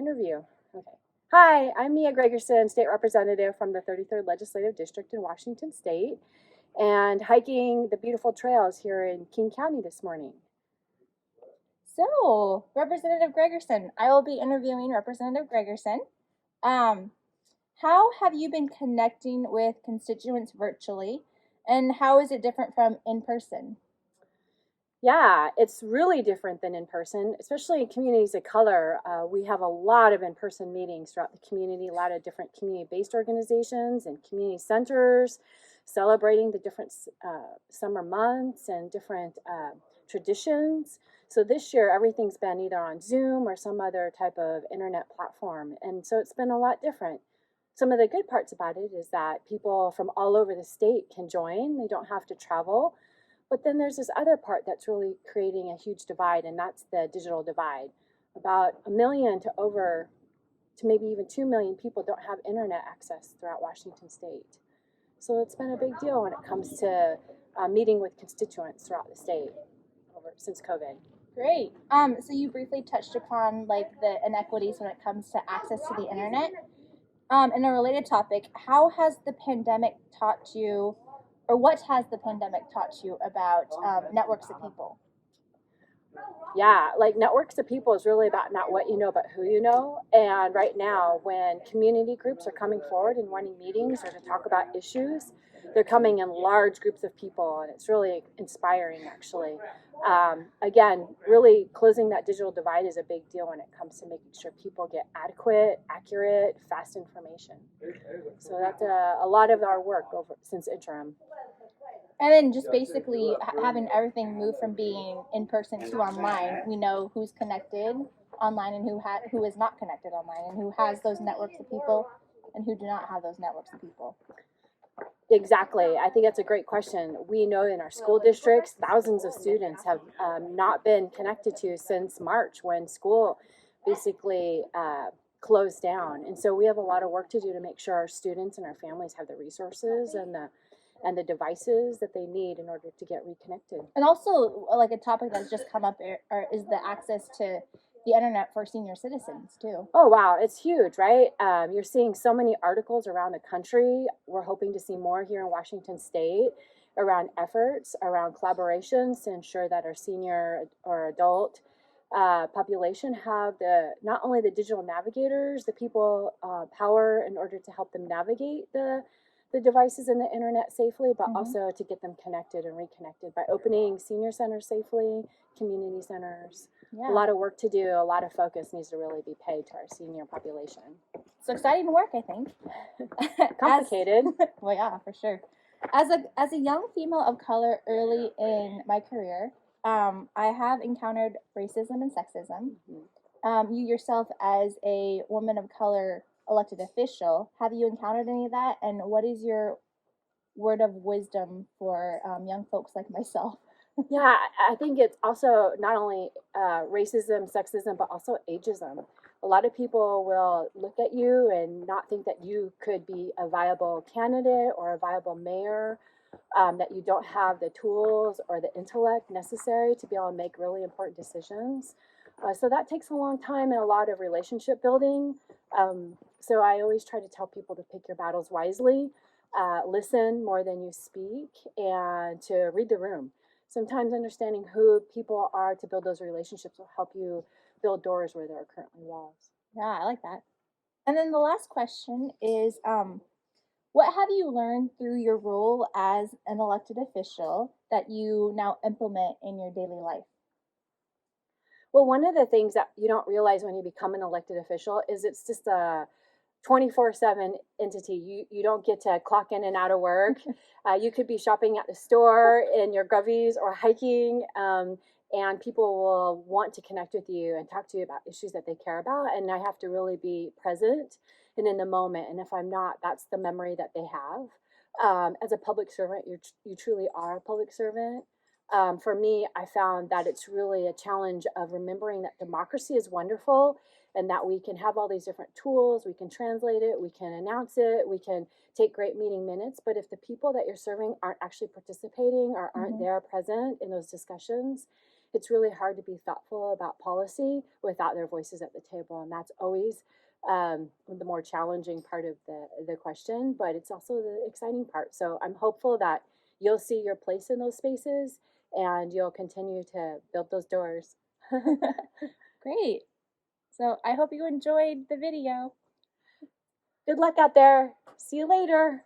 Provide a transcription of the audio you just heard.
interview. Okay. Hi, I'm Mia Gregerson, State Representative from the 33rd Legislative District in Washington State, and hiking the beautiful trails here in King County this morning. So, Representative Gregerson, I will be interviewing Representative Gregerson. How have you been connecting with constituents virtually, and how is it different from in person? Yeah, it's really different than in person, especially in communities of color. We have a lot of in-person meetings throughout the community, a lot of different community-based organizations and community centers celebrating the different summer months and different traditions. So this year, everything's been either on Zoom or some other type of internet platform. And so it's been a lot different. Some of the good parts about it is that people from all over the state can join. They don't have to travel. But then there's this other part that's really creating a huge divide, and that's the digital divide. About 1 million to maybe even 2 million people don't have internet access throughout Washington State. So it's been a big deal when it comes to meeting with constituents throughout the state since COVID. Great. So you briefly touched upon like the inequities when it comes to access to the internet. In a related topic, how has the pandemic taught you, or what has the pandemic taught you about networks of people? Yeah, like networks of people is really about not what you know, but who you know. And right now, when community groups are coming forward and wanting meetings or to talk about issues, they're coming in large groups of people, and it's really inspiring, actually. Again, really closing that digital divide is a big deal when it comes to making sure people get adequate, accurate, fast information. So that's a lot of our work over since interim. And then just basically having everything move from being in person to online. We know who's connected online and who is not connected online, and who has those networks of people and who do not have those networks of people. Exactly. I think that's a great question. We know in our school districts, thousands of students have not been connected to since March when school basically closed down. And so we have a lot of work to do to make sure our students and our families have the resources and the devices that they need in order to get reconnected. And also, like a topic that's just come up is the access to the internet for senior citizens too. Oh, wow. It's huge, right? You're seeing so many articles around the country. We're hoping to see more here in Washington State around efforts, around collaborations to ensure that our senior or adult population have not only the digital navigators, the people power in order to help them navigate the devices and the internet safely, but also to get them connected and reconnected by opening senior centers safely, community centers. Yeah. A lot of work to do, a lot of focus needs to really be paid to our senior population. So exciting work, I think. Complicated. Well, yeah, for sure. As a young female of color early in my career, I have encountered racism and sexism. You yourself, as a woman of color elected official, have you encountered any of that? And what is your word of wisdom for young folks like myself? Yeah, I think it's also not only racism, sexism, but also ageism. A lot of people will look at you and not think that you could be a viable candidate or a viable mayor, that you don't have the tools or the intellect necessary to be able to make really important decisions. So that takes a long time and a lot of relationship building. So I always try to tell people to pick your battles wisely, listen more than you speak, and to read the room. Sometimes understanding who people are to build those relationships will help you build doors where there are currently walls. Yeah, I like that. And then the last question is, what have you learned through your role as an elected official that you now implement in your daily life? Well, one of the things that you don't realize when you become an elected official is it's just a 24/7 entity. You don't get to clock in and out of work. You could be shopping at the store in your govies or hiking, and people will want to connect with you and talk to you about issues that they care about. And I have to really be present and in the moment. And if I'm not, that's the memory that they have. As a public servant, you truly are a public servant. For me, I found that it's really a challenge of remembering that democracy is wonderful and that we can have all these different tools, we can translate it, we can announce it, we can take great meeting minutes, but if the people that you're serving aren't actually participating or aren't there present in those discussions, it's really hard to be thoughtful about policy without their voices at the table, and that's always the more challenging part of the question, but it's also the exciting part. So I'm hopeful that you'll see your place in those spaces and you'll continue to build those doors. Great. So I hope you enjoyed the video. Good luck out there. See you later.